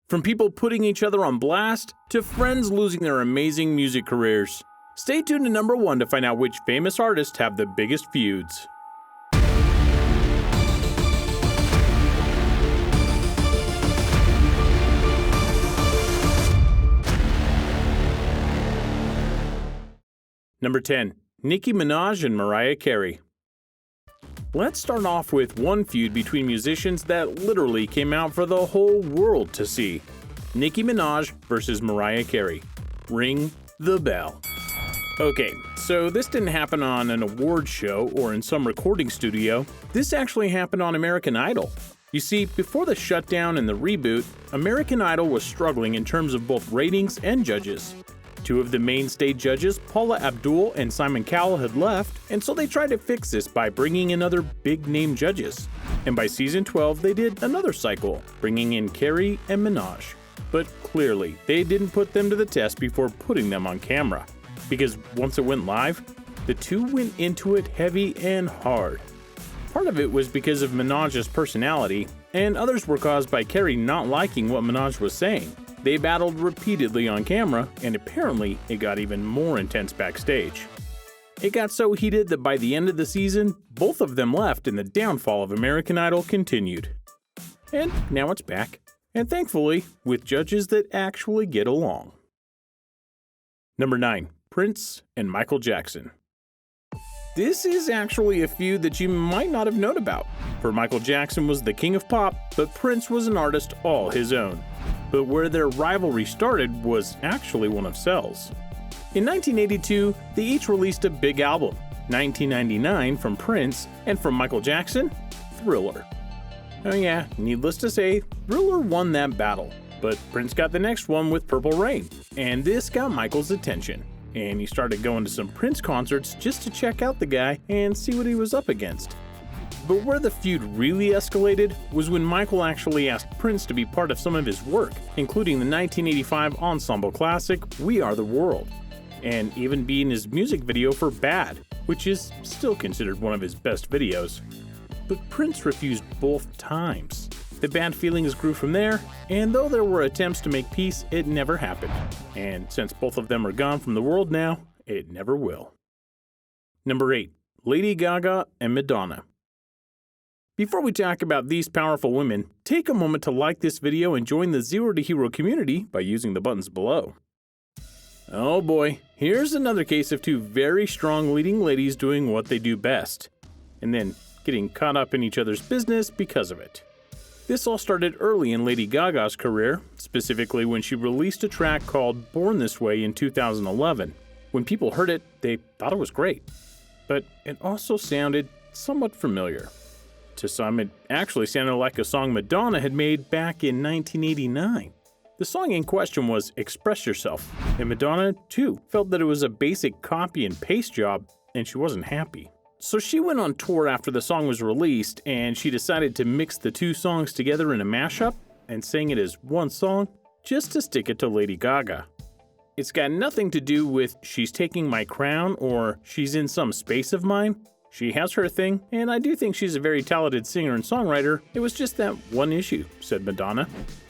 From people putting each other on blast to friends losing their amazing music careers. Stay tuned to number 1 to find out which famous artists have the biggest feuds. Number 10. Nicki Minaj and Mariah Carey. Let's start off with one feud between musicians that literally came out for the whole world to see. Nicki Minaj versus Mariah Carey. Ring the bell. Okay, so this didn't happen on an award show or in some recording studio. This actually happened on American Idol. You see, before the shutdown and the reboot, American Idol was struggling in terms of both ratings and judges. 2 of the mainstay judges, Paula, Abdul, and Simon Cowell, had left, and so they tried to fix this by bringing in other big-name judges. And by season 12, they did another cycle, bringing in Carey and Minaj. But clearly, they didn't put them to the test before putting them on camera. Because once it went live, the 2 went into it heavy and hard. Part of it was because of Minaj's personality, and others were caused by Carey not liking what Minaj was saying. They battled repeatedly on camera, and apparently it got even more intense backstage. It got so heated that by the end of the season, both of them left and the downfall of American Idol continued. And now it's back, and thankfully, with judges that actually get along. Number 9. Prince and Michael Jackson. This is actually a feud that you might not have known about, for Michael Jackson was the king of pop, but Prince was an artist all his own. But where their rivalry started was actually one of sales. In 1982, they each released a big album, 1999 from Prince, and from Michael Jackson, Thriller. Oh yeah, needless to say, Thriller won that battle, but Prince got the next one with Purple Rain, and this got Michael's attention. And he started going to some Prince concerts just to check out the guy and see what he was up against. But where the feud really escalated was when Michael actually asked Prince to be part of some of his work, including the 1985 ensemble classic We Are the World, and even be in his music video for Bad, which is still considered one of his best videos. But Prince refused both times. The bad feelings grew from there, and though there were attempts to make peace, it never happened. And since both of them are gone from the world now, it never will. Number 8. Lady Gaga and Madonna. Before we talk about these powerful women, take a moment to like this video and join the Zero to Hero community by using the buttons below. Oh boy, here's another case of 2 very strong leading ladies doing what they do best, and then getting caught up in each other's business because of it. This all started early in Lady Gaga's career, specifically when she released a track called Born This Way in 2011. When people heard it, they thought it was great, but it also sounded somewhat familiar. To some, it actually sounded like a song Madonna had made back in 1989. The song in question was Express Yourself, and Madonna, too, felt that it was a basic copy and paste job, and she wasn't happy. So she went on tour after the song was released, and she decided to mix the 2 songs together in a mashup and sang it as one song just to stick it to Lady Gaga. It's got nothing to do with She's Taking My Crown or She's in Some Space of Mine. She has her thing, and I do think she's a very talented singer and songwriter. It was just that one issue, said Madonna.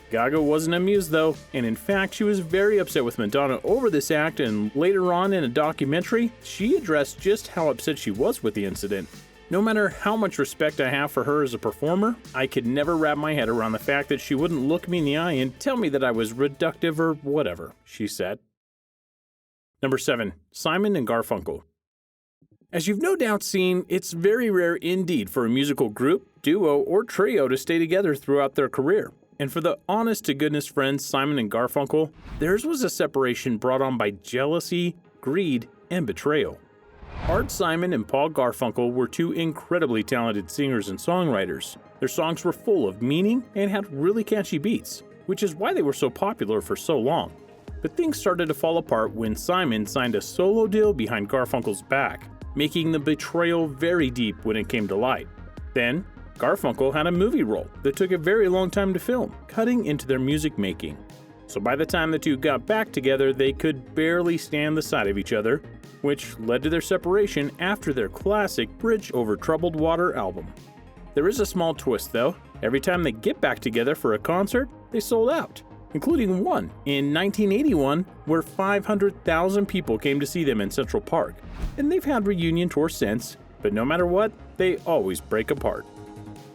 Gaga wasn't amused though, and in fact she was very upset with Madonna over this act, and later on in a documentary, she addressed just how upset she was with the incident. No matter how much respect I have for her as a performer, I could never wrap my head around the fact that she wouldn't look me in the eye and tell me that I was reductive or whatever, she said. Number 7. Simon and Garfunkel. As you've no doubt seen, it's very rare indeed for a musical group, duo, or trio to stay together throughout their career. And for the honest-to-goodness friends Simon and Garfunkel, theirs was a separation brought on by jealousy, greed, and betrayal. Art Simon and Paul Garfunkel were 2 incredibly talented singers and songwriters. Their songs were full of meaning and had really catchy beats, which is why they were so popular for so long. But things started to fall apart when Simon signed a solo deal behind Garfunkel's back, making the betrayal very deep when it came to light. Then, Garfunkel had a movie role that took a very long time to film, cutting into their music making. So by the time the 2 got back together, they could barely stand the sight of each other, which led to their separation after their classic Bridge Over Troubled Water album. There is a small twist though. Every time they get back together for a concert, they sold out. including one in 1981 where 500,000 people came to see them in Central Park. And they've had reunion tours since, but no matter what, they always break apart.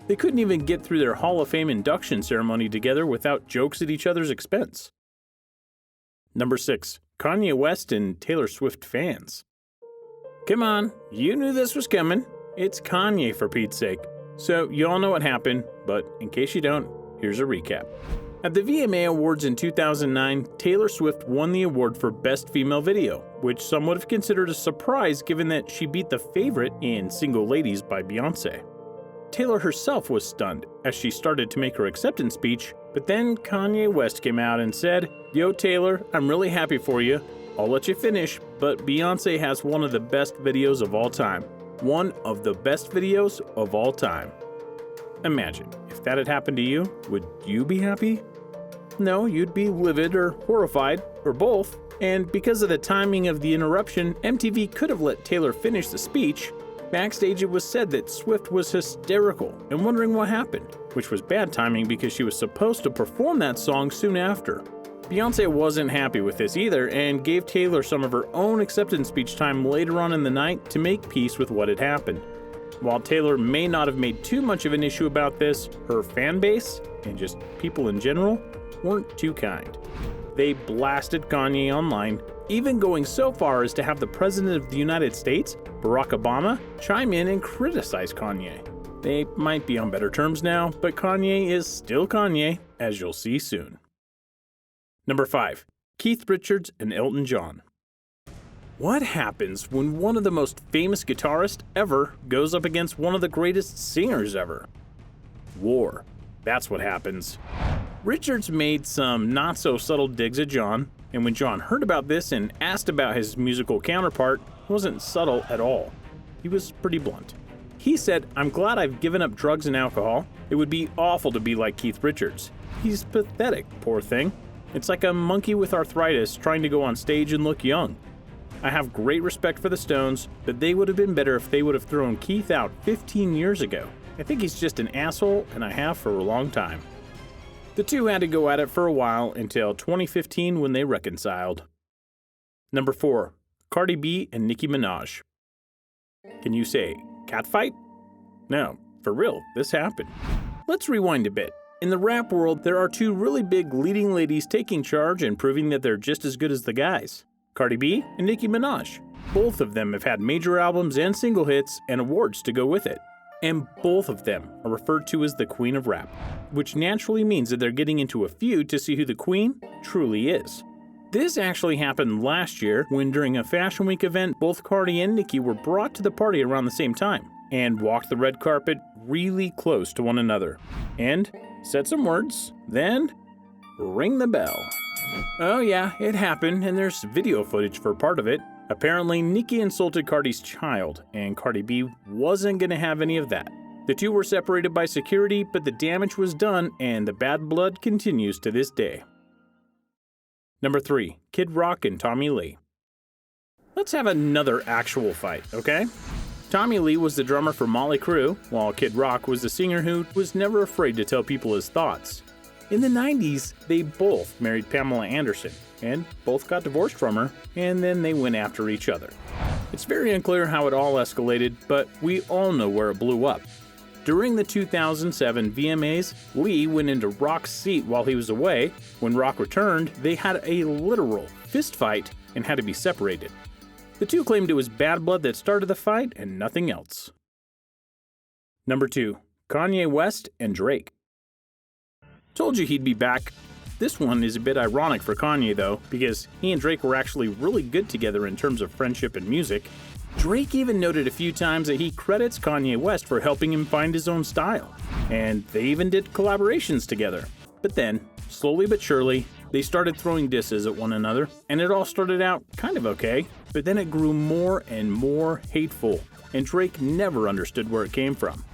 They couldn't even get through their Hall of Fame induction ceremony together without jokes at each other's expense. Number 6. Kanye West and Taylor Swift fans. Come on, you knew this was coming. It's Kanye, for Pete's sake. So you all know what happened, but in case you don't, here's a recap. At the VMA Awards in 2009, Taylor Swift won the award for Best Female Video, which some would have considered a surprise given that she beat The Favorite in Single Ladies by Beyoncé. Taylor herself was stunned as she started to make her acceptance speech, but then Kanye West came out and said, "Yo Taylor, I'm really happy for you. I'll let you finish, but Beyoncé has one of the best videos of all time. One of the best videos of all time." Imagine, if that had happened to you, would you be happy? No, you'd be livid or horrified, or both. And because of the timing of the interruption, MTV could have let Taylor finish the speech. Backstage, it was said that Swift was hysterical and wondering what happened, which was bad timing because she was supposed to perform that song soon after. Beyoncé wasn't happy with this either and gave Taylor some of her own acceptance speech time later on in the night to make peace with what had happened. While Taylor may not have made too much of an issue about this, her fan base, and just people in general, weren't too kind. They blasted Kanye online, even going so far as to have the President of the United States, Barack Obama, chime in and criticize Kanye. They might be on better terms now, but Kanye is still Kanye, as you'll see soon. Number 5. Keith Richards and Elton John. What happens when one of the most famous guitarists ever goes up against one of the greatest singers ever? War. That's what happens. Richards made some not-so-subtle digs at John, and when John heard about this and asked about his musical counterpart, it wasn't subtle at all. He was pretty blunt. He said, "I'm glad I've given up drugs and alcohol. It would be awful to be like Keith Richards. He's pathetic, poor thing. It's like a monkey with arthritis trying to go on stage and look young. I have great respect for the Stones, but they would have been better if they would have thrown Keith out 15 years ago. I think he's just an asshole, and I have for a long time." The two had to go at it for a while until 2015 when they reconciled. Number 4. Cardi B and Nicki Minaj. Can you say catfight? No, for real, this happened. Let's rewind a bit. In the rap world, there are two really big leading ladies taking charge and proving that they're just as good as the guys. Cardi B and Nicki Minaj. Both of them have had major albums and single hits and awards to go with it. And both of them are referred to as the Queen of Rap, which naturally means that they're getting into a feud to see who the Queen truly is. This actually happened last year when during a Fashion Week event, both Cardi and Nicki were brought to the party around the same time and walked the red carpet really close to one another and said some words, then ring the bell. Oh yeah, it happened, and there's video footage for part of it. Apparently, Nicki insulted Cardi's child, and Cardi B wasn't going to have any of that. The two were separated by security, but the damage was done, and the bad blood continues to this day. Number 3. Kid Rock and Tommy Lee. Let's have another actual fight, okay? Tommy Lee was the drummer for Mötley Crüe, while Kid Rock was the singer who was never afraid to tell people his thoughts. In the 90s, they both married Pamela Anderson, and both got divorced from her, and then they went after each other. It's very unclear how it all escalated, but we all know where it blew up. During the 2007 VMAs, Lee went into Rock's seat while he was away. When Rock returned, they had a literal fist fight and had to be separated. The two claimed it was bad blood that started the fight and nothing else. Number 2. Kanye West and Drake. Told you he'd be back. This one is a bit ironic for Kanye though, because he and Drake were actually really good together in terms of friendship and music. Drake even noted a few times that he credits Kanye West for helping him find his own style, and they even did collaborations together. But then, slowly but surely, they started throwing disses at one another, and it all started out kind of okay, but then it grew more and more hateful, and Drake never understood where it came from.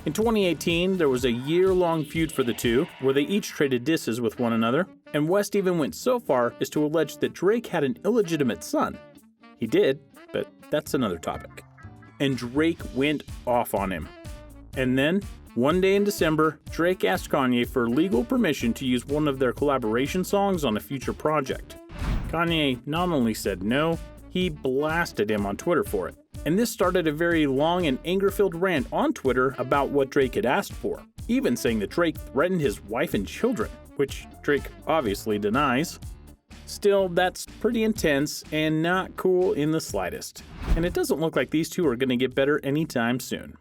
In 2018, there was a year-long feud for the two, where they each traded disses with one another, and West even went so far as to allege that Drake had an illegitimate son. He did, but that's another topic. And Drake went off on him. And then One day in December, Drake asked Kanye for legal permission to use one of their collaboration songs on a future project. Kanye not only said no, he blasted him on Twitter for it. And this started a very long and anger-filled rant on Twitter about what Drake had asked for, even saying that Drake threatened his wife and children, which Drake obviously denies. Still, that's pretty intense and not cool in the slightest. And it doesn't look like these two are going to get better anytime soon.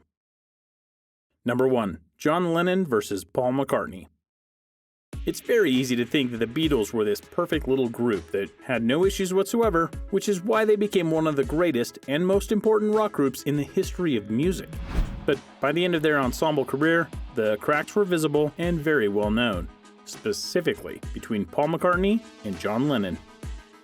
Number 1. John Lennon versus Paul McCartney. It's very easy to think that the Beatles were this perfect little group that had no issues whatsoever, which is why they became one of the greatest and most important rock groups in the history of music. But by the end of their ensemble career, the cracks were visible and very well known, specifically between Paul McCartney and John Lennon.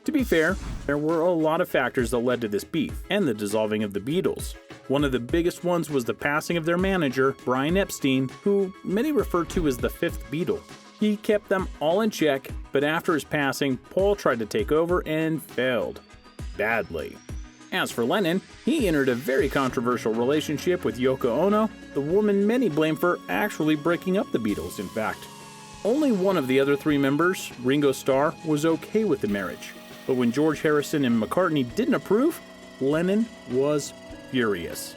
To be fair, there were a lot of factors that led to this beef and the dissolving of the Beatles. One of the biggest ones was the passing of their manager, Brian Epstein, who many refer to as the fifth Beatle. He kept them all in check, but after his passing, Paul tried to take over and failed. Badly. As for Lennon, he entered a very controversial relationship with Yoko Ono, the woman many blame for actually breaking up the Beatles, in fact. Only one of the other three members, Ringo Starr, was okay with the marriage. But when George Harrison and McCartney didn't approve, Lennon was furious.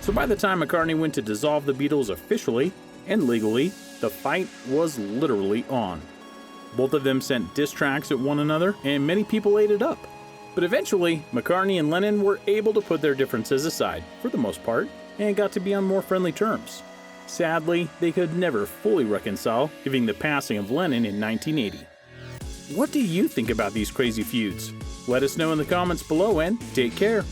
So by the time McCartney went to dissolve the Beatles officially and legally, the fight was literally on. Both of them sent diss tracks at one another, and many people ate it up. But eventually, McCartney and Lennon were able to put their differences aside, for the most part, and got to be on more friendly terms. Sadly, they could never fully reconcile, given the passing of Lennon in 1980. What do you think about these crazy feuds? Let us know in the comments below and take care.